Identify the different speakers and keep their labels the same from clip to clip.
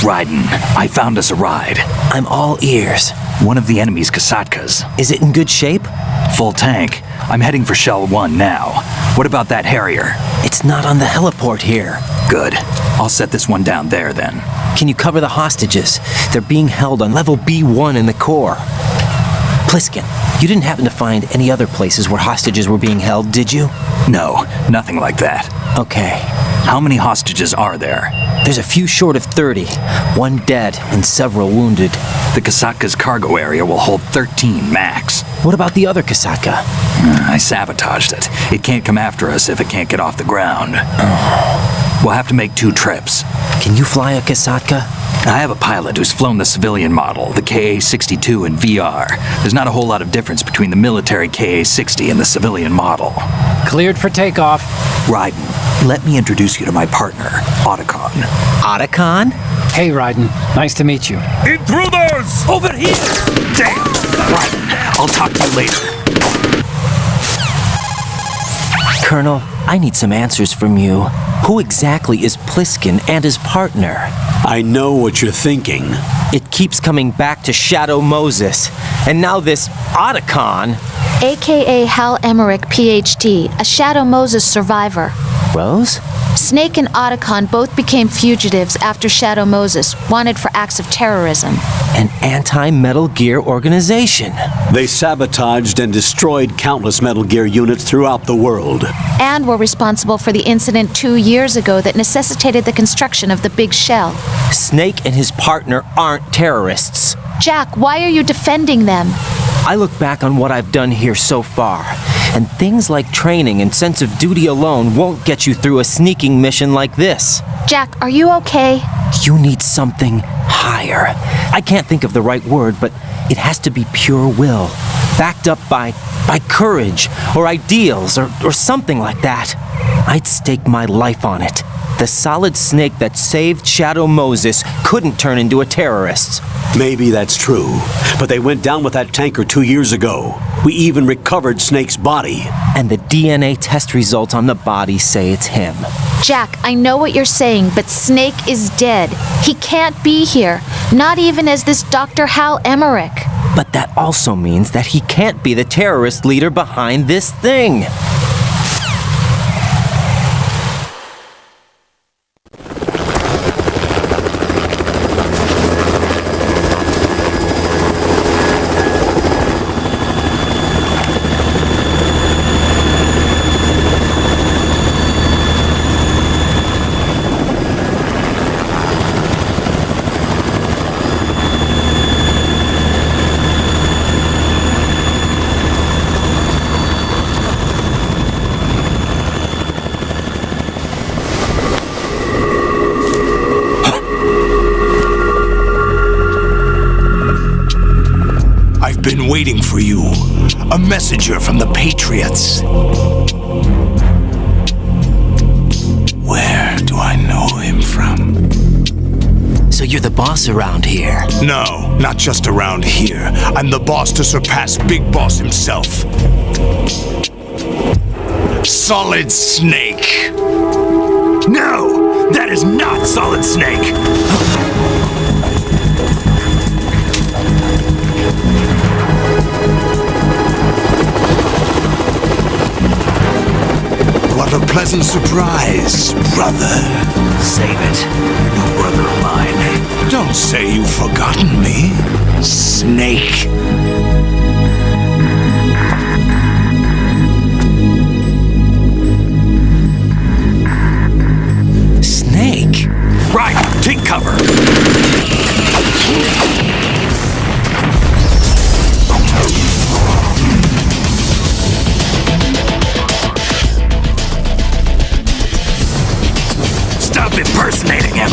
Speaker 1: Raiden, I found us a ride.
Speaker 2: I'm all ears.
Speaker 1: One of the enemy's Kasatkas.
Speaker 2: Is it in good shape?
Speaker 1: Full tank. I'm heading for Shell 1 now. What about that Harrier?
Speaker 2: It's not on the heliport here.
Speaker 1: Good. I'll set this one down there then.
Speaker 2: Can you cover the hostages? They're being held on level B1 in the core. Pliskin, you didn't happen to find any other places where hostages were being held, did you?
Speaker 1: No, nothing like that.
Speaker 2: Okay.
Speaker 1: How many hostages are there?
Speaker 2: There's a few short of 30. One dead and several wounded.
Speaker 1: The Kasatka's cargo area will hold 13 max.
Speaker 2: What about the other Kasatka?
Speaker 1: I sabotaged it. It can't come after us if it can't get off the ground. We'll have to make 2 trips.
Speaker 2: Can you fly a Kasatka?
Speaker 1: I have a pilot who's flown the civilian model, the KA-62 in VR. There's not a whole lot of difference between the military KA-60 and the civilian model.
Speaker 3: Cleared for takeoff.
Speaker 1: Raiden, let me introduce you to my partner, Otacon.
Speaker 2: Otacon?
Speaker 3: Hey, Raiden. Nice to meet you.
Speaker 4: Intruders!
Speaker 1: Over here! Damn! Raiden, I'll talk to you later.
Speaker 2: Colonel, I need some answers from you. Who exactly is Pliskin and his partner?
Speaker 4: I know what you're thinking.
Speaker 2: It keeps coming back to Shadow Moses. And now this Otacon.
Speaker 5: AKA Hal Emmerich, PhD, a Shadow Moses survivor.
Speaker 2: Rose?
Speaker 5: Snake and Otacon both became fugitives after Shadow Moses, wanted for acts of terrorism.
Speaker 2: An anti-Metal Gear organization.
Speaker 4: They sabotaged and destroyed countless Metal Gear units throughout the world.
Speaker 5: And were responsible for the incident 2 years ago that necessitated the construction of the Big Shell.
Speaker 2: Snake and his partner aren't terrorists.
Speaker 5: Jack, why are you defending them?
Speaker 2: I look back on what I've done here so far, and things like training and sense of duty alone won't get you through a sneaking mission like this.
Speaker 5: Jack, are you okay?
Speaker 2: You need something higher. I can't think of the right word, but it has to be pure will, backed up by courage or ideals or something like that. I'd stake my life on it. The solid snake that saved Shadow Moses couldn't turn into a terrorist.
Speaker 4: Maybe that's true, but they went down with that tanker 2 years ago. We even recovered Snake's body.
Speaker 2: And the DNA test results on the body say it's him.
Speaker 5: Jack, I know what you're saying, but Snake is dead. He can't be here, not even as this Dr. Hal Emmerich.
Speaker 2: But that also means that he can't be the terrorist leader behind this thing.
Speaker 6: Been waiting for you. A messenger from the Patriots. Where do I know him from?
Speaker 2: So you're the boss around here?
Speaker 6: No, not just around here. I'm the boss to surpass Big Boss himself. Solid Snake. No, that is not Solid Snake. What a pleasant surprise, brother.
Speaker 1: Save it. No brother of mine.
Speaker 6: Don't say you've forgotten me, Snake.
Speaker 2: Snake?
Speaker 1: Right, take cover. Stop impersonating him.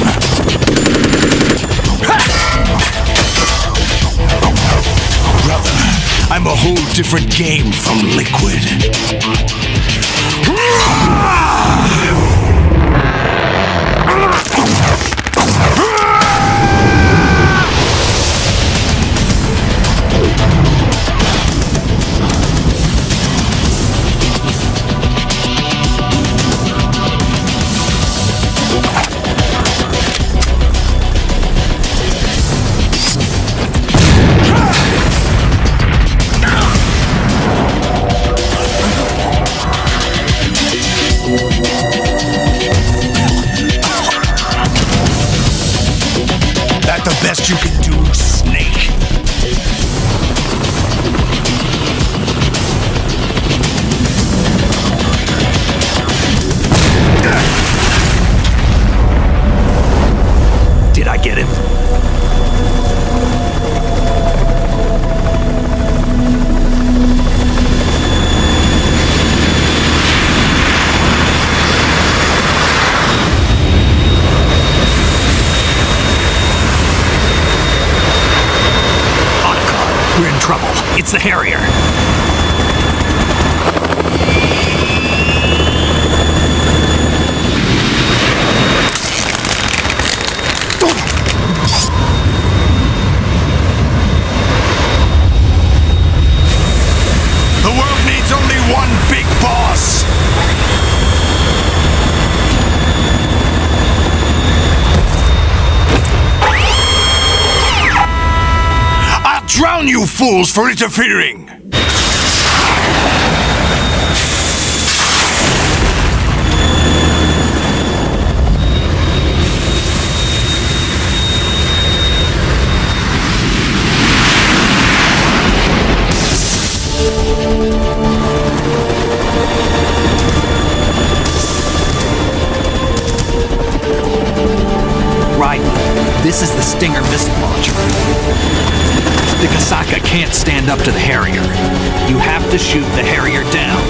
Speaker 6: Brother, I'm a whole different game from Liquid.
Speaker 1: trouble. It's the Harrier.
Speaker 6: The world needs only one big boss. I'll drown you fools for interfering.
Speaker 1: Right. This is the Stinger missile launcher. The Kasaka can't stand up to the Harrier. You have to shoot the Harrier down.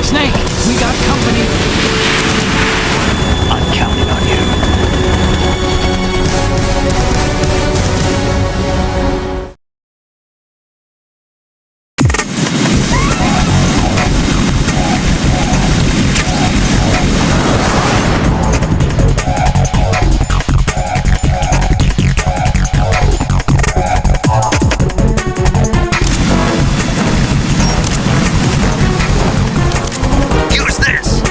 Speaker 3: Snake, we got company.
Speaker 1: I'm counting on you. Use this!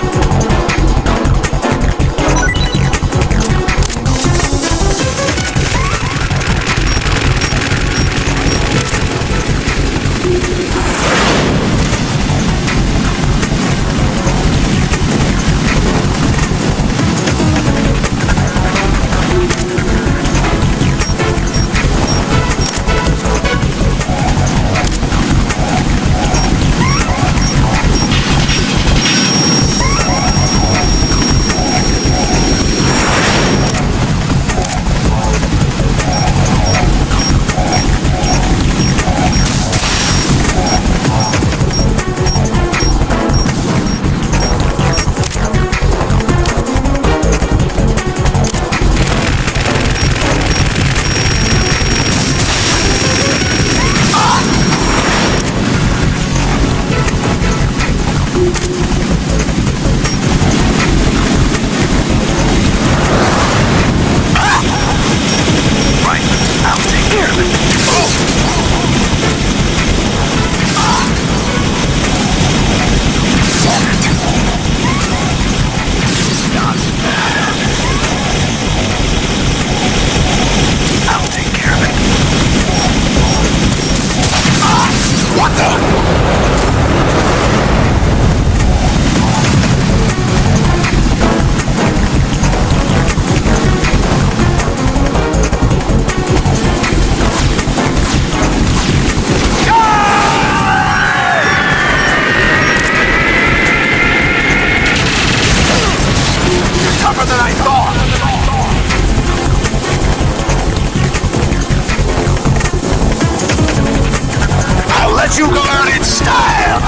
Speaker 6: You go out in style!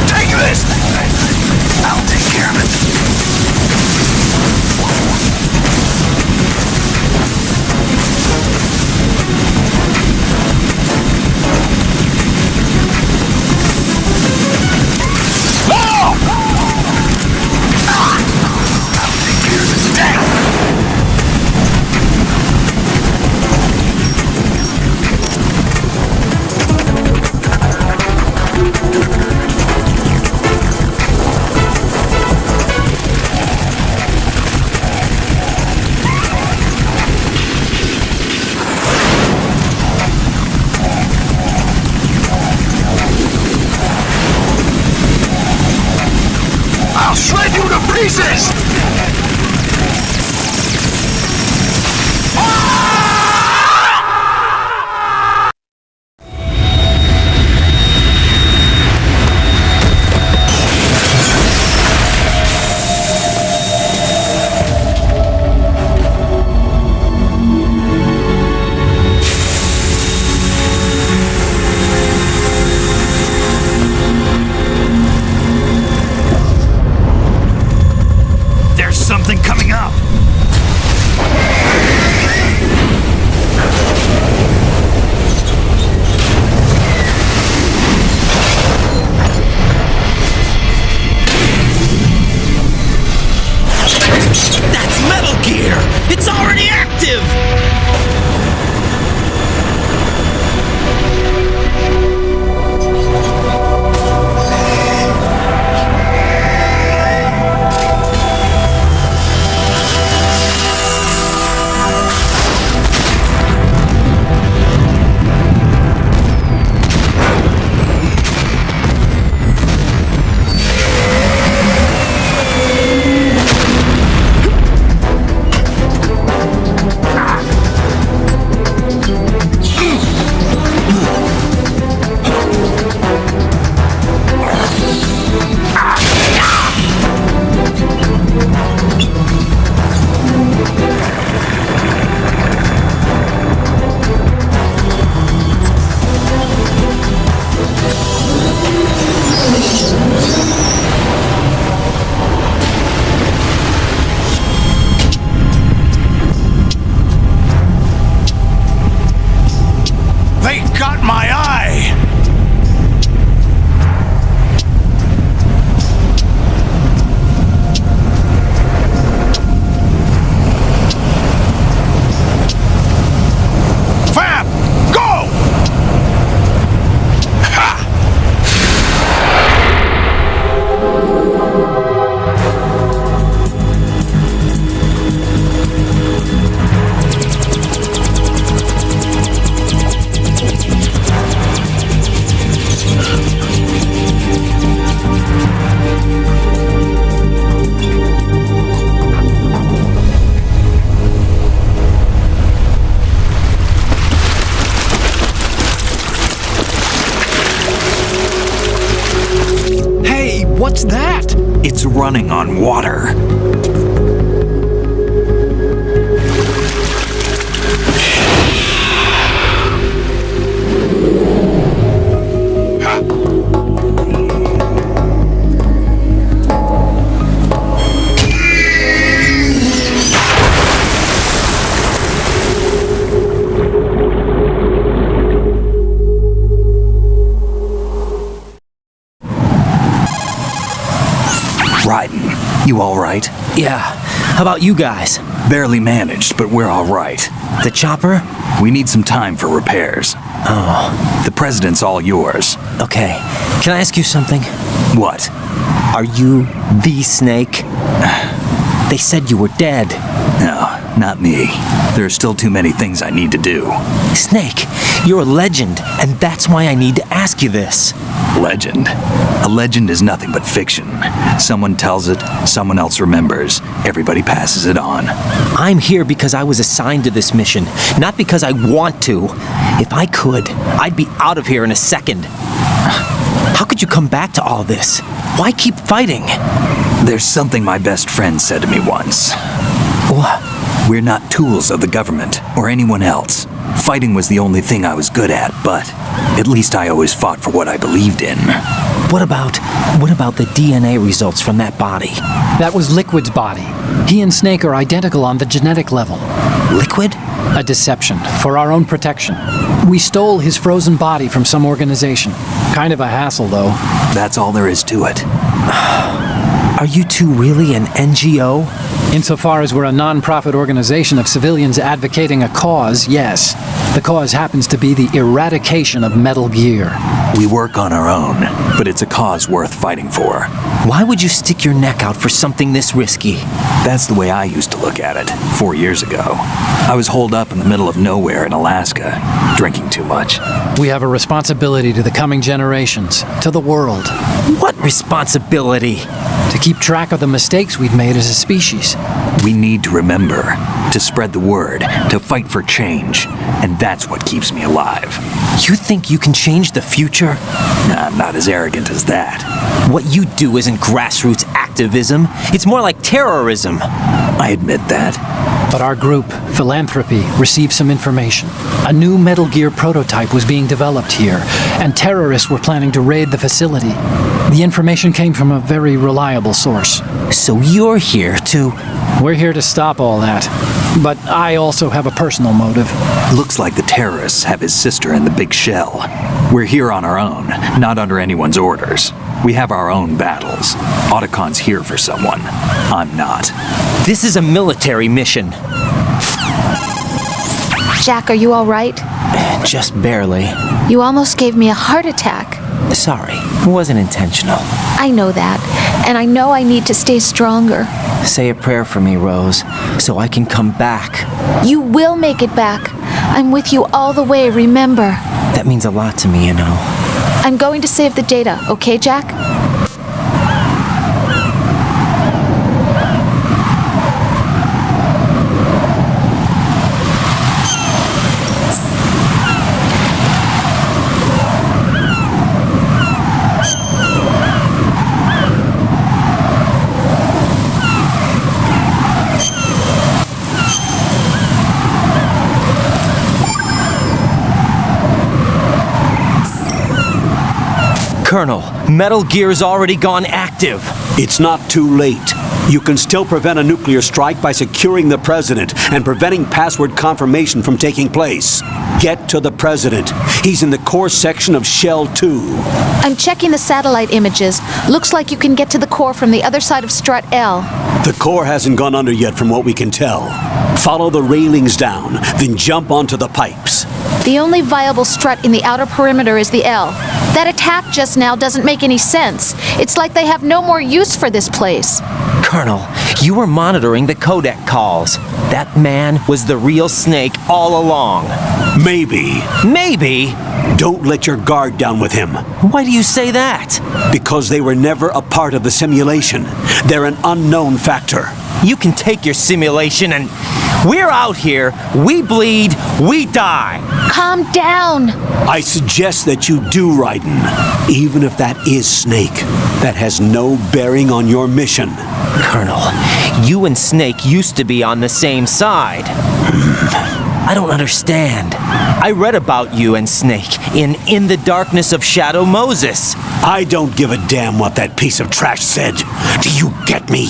Speaker 6: Take this! I'll take care of it. I'll shred you to pieces!
Speaker 3: What's that?
Speaker 1: It's running on water. Raiden, you all right?
Speaker 2: Yeah. How about you guys?
Speaker 1: Barely managed, but we're all right.
Speaker 2: The chopper?
Speaker 1: We need some time for repairs.
Speaker 2: Oh.
Speaker 1: The president's all yours.
Speaker 2: Okay. Can I ask you something?
Speaker 1: What?
Speaker 2: Are you the Snake? They said you were dead.
Speaker 1: No, not me. There are still too many things I need to do.
Speaker 2: Snake, you're a legend, and that's why I need to ask you this.
Speaker 1: Legend? A legend is nothing but fiction. Someone tells it, someone else remembers, everybody passes it on.
Speaker 2: I'm here because I was assigned to this mission, not because I want to. If I could, I'd be out of here in a second. How could you come back to all this? Why keep fighting?
Speaker 1: There's something my best friend said to me once.
Speaker 2: What?
Speaker 1: We're not tools of the government or anyone else. Fighting was the only thing I was good at, but at least I always fought for what I believed in.
Speaker 2: What about the DNA results from that body?
Speaker 3: That was Liquid's body. He and Snake are identical on the genetic level.
Speaker 2: Liquid?
Speaker 3: A deception, for our own protection. We stole his frozen body from some organization. Kind of a hassle, though.
Speaker 1: That's all there is to it.
Speaker 2: Are you two really an NGO?
Speaker 3: Insofar as we're a non-profit organization of civilians advocating a cause, yes. The cause happens to be the eradication of Metal Gear.
Speaker 1: We work on our own, but it's a cause worth fighting for.
Speaker 2: Why would you stick your neck out for something this risky?
Speaker 1: That's the way I used to look at it 4 years ago. I was holed up in the middle of nowhere in Alaska, drinking too much.
Speaker 3: We have a responsibility to the coming generations, to the world.
Speaker 2: What responsibility?
Speaker 3: To keep track of the mistakes we've made as a species.
Speaker 1: We need to remember, to spread the word, to fight for change, and that's what keeps me alive.
Speaker 2: You think you can change the future?
Speaker 1: Nah, I'm not as arrogant as that.
Speaker 2: What you do isn't grassroots activism. It's more like terrorism.
Speaker 1: I admit that.
Speaker 3: But our group, Philanthropy, received some information. A new Metal Gear prototype was being developed here, and terrorists were planning to raid the facility. The information came from a very reliable source.
Speaker 2: So you're here to...
Speaker 3: We're here to stop all that. But I also have a personal motive.
Speaker 1: Looks like the terrorists have his sister in the big shell. We're here on our own, not under anyone's orders. We have our own battles. Otacon's here for someone. I'm not.
Speaker 2: This is a military mission.
Speaker 5: Jack, are you all right?
Speaker 2: Just barely.
Speaker 5: You almost gave me a heart attack.
Speaker 2: Sorry, it wasn't intentional.
Speaker 5: I know that, and I know I need to stay stronger.
Speaker 2: Say a prayer for me, Rose, so I can come back.
Speaker 5: You will make it back. I'm with you all the way, remember.
Speaker 2: That means a lot to me, you know.
Speaker 5: I'm going to save the data, okay, Jack?
Speaker 2: Colonel, Metal Gear's already gone active.
Speaker 4: It's not too late. You can still prevent a nuclear strike by securing the president and preventing password confirmation from taking place. Get to the president. He's in the core section of Shell 2.
Speaker 5: I'm checking the satellite images. Looks like you can get to the core from the other side of Strut L.
Speaker 4: The core hasn't gone under yet from what we can tell. Follow the railings down, then jump onto the pipes.
Speaker 5: The only viable strut in the outer perimeter is the L. That attack just now doesn't make any sense. It's like they have no more use for this place.
Speaker 2: Colonel, you were monitoring the codec calls. That man was the real Snake all along.
Speaker 4: Maybe.
Speaker 2: Maybe?
Speaker 4: Don't let your guard down with him.
Speaker 2: Why do you say that?
Speaker 4: Because they were never a part of the simulation. They're an unknown factor.
Speaker 2: You can take your simulation and we're out here, we bleed, we die.
Speaker 5: Calm down.
Speaker 4: I suggest that you do, Raiden. Even if that is Snake, that has no bearing on your mission.
Speaker 2: Colonel, you and Snake used to be on the same side. I don't understand. I read about you and Snake in the Darkness of Shadow Moses.
Speaker 4: I don't give a damn what that piece of trash said. Do you get me?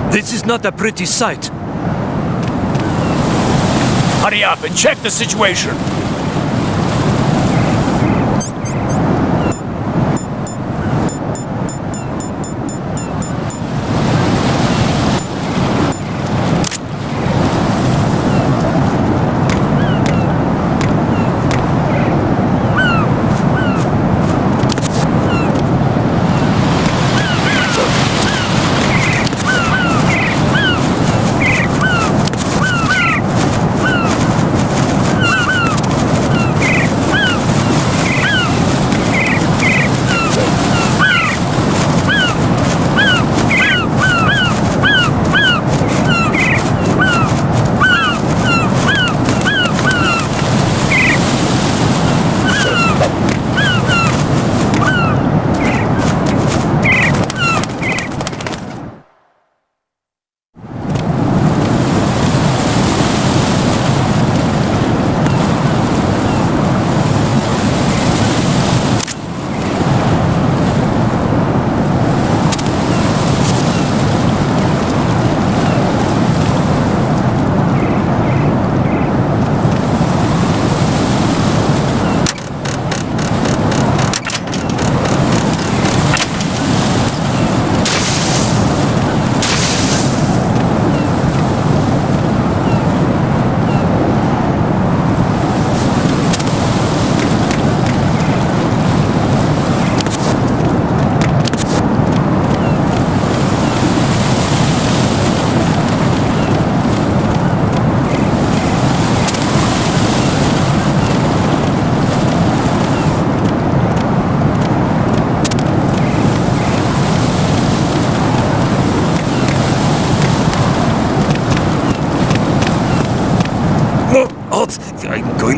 Speaker 7: This is not a pretty sight.
Speaker 6: Hurry up and check the situation.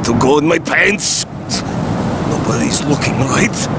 Speaker 6: to go in my pants. Nobody's looking, right?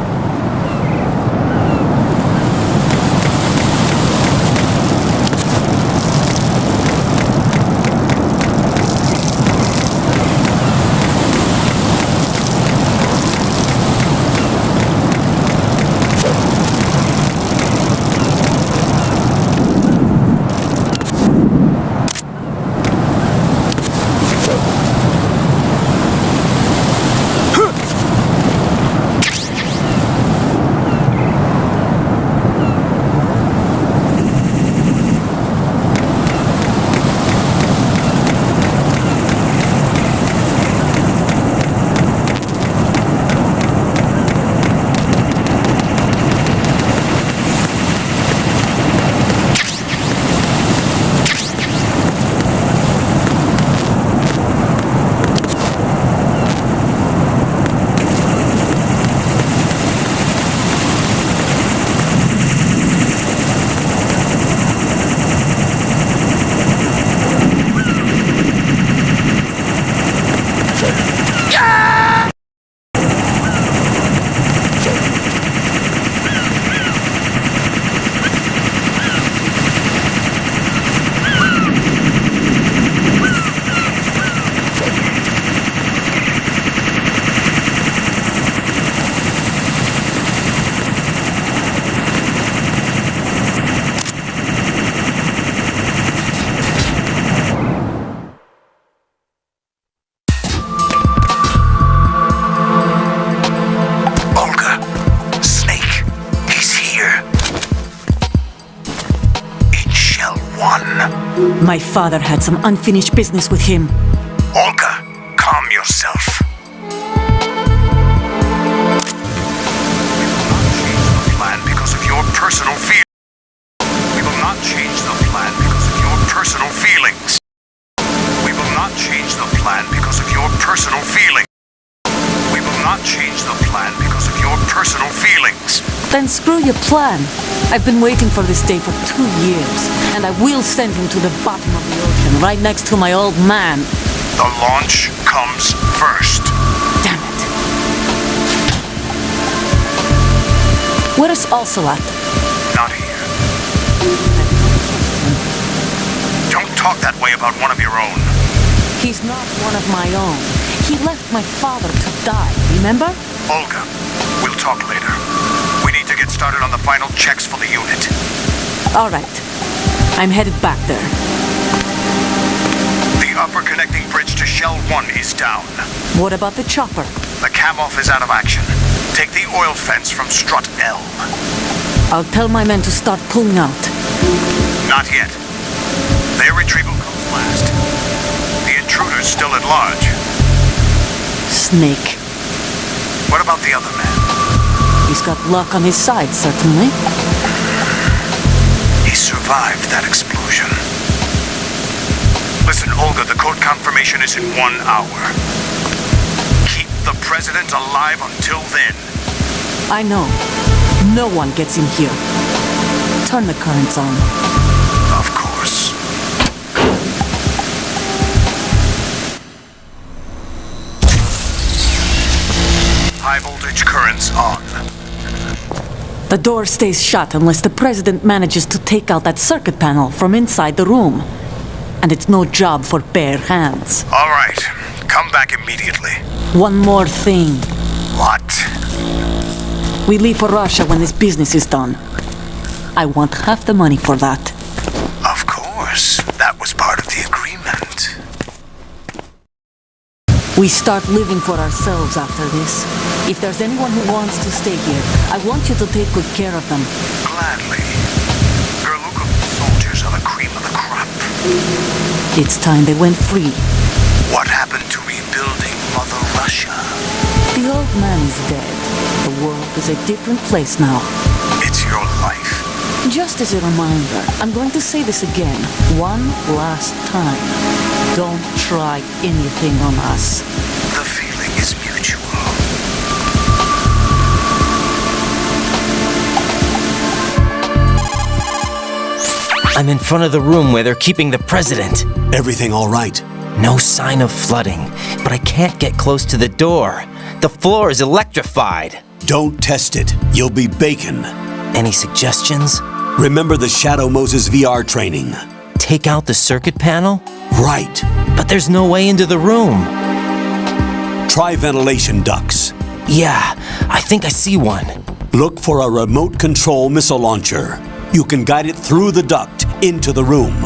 Speaker 8: My father had some unfinished business with him.
Speaker 6: Olga, calm yourself. Personal fear. We will not change the plan because of your personal feelings. We will not change the plan because of your personal feelings. We will not change the plan because of your personal feelings.
Speaker 8: Then screw your plan. I've been waiting for this day for 2 years, and I will send him to the bottom of the ocean, right next to my old man.
Speaker 6: The launch comes first.
Speaker 8: Damn it. Where is Ocelot?
Speaker 6: Not here. Don't talk that way about one of your own.
Speaker 8: He's not one of my own. He left my father to die, remember?
Speaker 6: Olga, we'll talk later. We need to get started on the final checks for the unit.
Speaker 8: All right. I'm headed back there.
Speaker 6: The upper connecting bridge to Shell 1 is down.
Speaker 8: What about the chopper?
Speaker 6: The cam-off is out of action. Take the oil fence from strut L.
Speaker 8: I'll tell my men to start pulling out.
Speaker 6: Not yet. Their retrieval comes last. The intruder's still at large.
Speaker 8: Snake.
Speaker 6: What about the other man?
Speaker 8: He's got luck on his side, certainly.
Speaker 6: He survived that explosion. Listen, Olga, the code confirmation is in 1 hour. Keep the president alive until then.
Speaker 8: I know. No one gets in here. Turn the currents on.
Speaker 6: Of course. High voltage currents on.
Speaker 8: The door stays shut unless the president manages to take out that circuit panel from inside the room. And it's no job for bare hands.
Speaker 6: All right. Come back immediately.
Speaker 8: One more thing.
Speaker 6: What?
Speaker 8: We leave for Russia when this business is done. I want half the money for that.
Speaker 6: Of course. That was part of the agreement.
Speaker 8: We start living for ourselves after this. If there's anyone who wants to stay here, I want you to take good care of them.
Speaker 6: Gladly. Gerluka soldiers are the cream of the crop.
Speaker 8: It's time they went free.
Speaker 6: What happened to rebuilding Mother Russia?
Speaker 8: The old man is dead. The world is a different place now.
Speaker 6: It's your life.
Speaker 8: Just as a reminder, I'm going to say this again, one last time. Don't try anything on us.
Speaker 6: The feeling is mutual.
Speaker 2: I'm in front of the room where they're keeping the president.
Speaker 4: Everything all right?
Speaker 2: No sign of flooding, but I can't get close to the door. The floor is electrified.
Speaker 4: Don't test it. You'll be bacon.
Speaker 2: Any suggestions?
Speaker 4: Remember the Shadow Moses VR training.
Speaker 2: Take out the circuit panel?
Speaker 4: Right.
Speaker 2: But there's no way into the room.
Speaker 4: Try ventilation ducts.
Speaker 2: Yeah, I think I see one.
Speaker 4: Look for a remote control missile launcher. You can guide it through the duct into the room.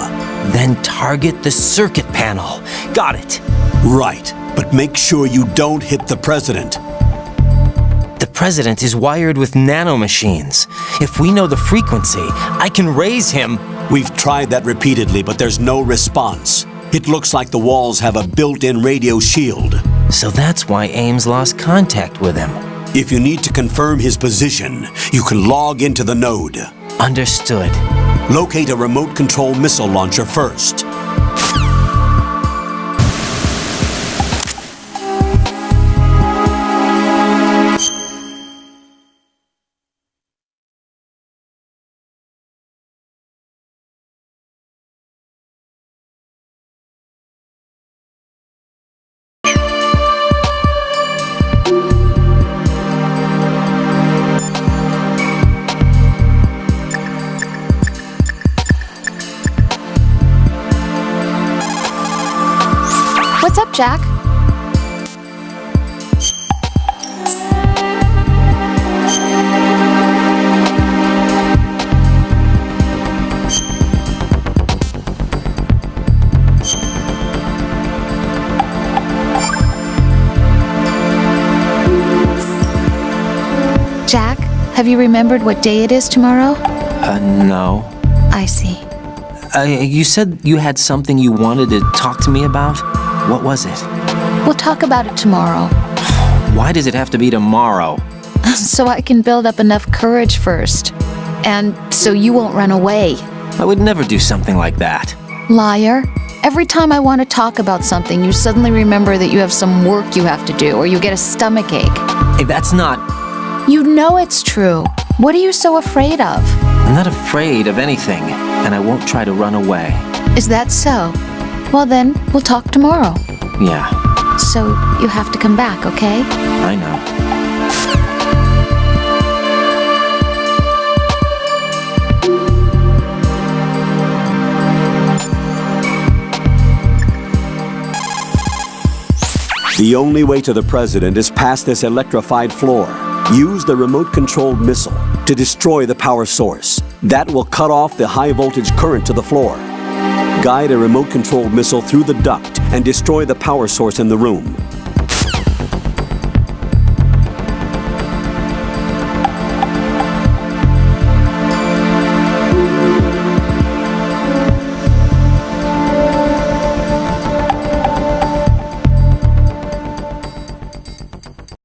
Speaker 2: Then target the circuit panel. Got it.
Speaker 4: Right, but make sure you don't hit the president.
Speaker 2: The president is wired with nanomachines. If we know the frequency, I can raise him.
Speaker 4: We've tried that repeatedly, but there's no response. It looks like the walls have a built-in radio shield.
Speaker 2: So that's why Ames lost contact with him.
Speaker 4: If you need to confirm his position, you can log into the node.
Speaker 2: Understood.
Speaker 4: Locate a remote control missile launcher first.
Speaker 5: What's up, Jack? Jack, have you remembered what day it is tomorrow?
Speaker 2: No.
Speaker 5: I see.
Speaker 2: You said you had something you wanted to talk to me about? What was it?
Speaker 5: We'll talk about it tomorrow.
Speaker 2: Why does it have to be tomorrow?
Speaker 5: So I can build up enough courage first. And so you won't run away.
Speaker 2: I would never do something like that.
Speaker 5: Liar. Every time I want to talk about something, you suddenly remember that you have some work you have to do, or you get a stomachache.
Speaker 2: Hey, that's not...
Speaker 5: You know it's true. What are you so afraid of?
Speaker 2: I'm not afraid of anything, and I won't try to run away.
Speaker 5: Is that so? Well then, we'll talk tomorrow.
Speaker 2: Yeah,
Speaker 5: So you have to come back, okay?
Speaker 2: I know.
Speaker 4: The only way to the president is past this electrified floor. Use the remote-controlled missile to destroy the power source. That will cut off the high-voltage current to the floor. Guide a remote-controlled missile through the duct and destroy the power source in the room.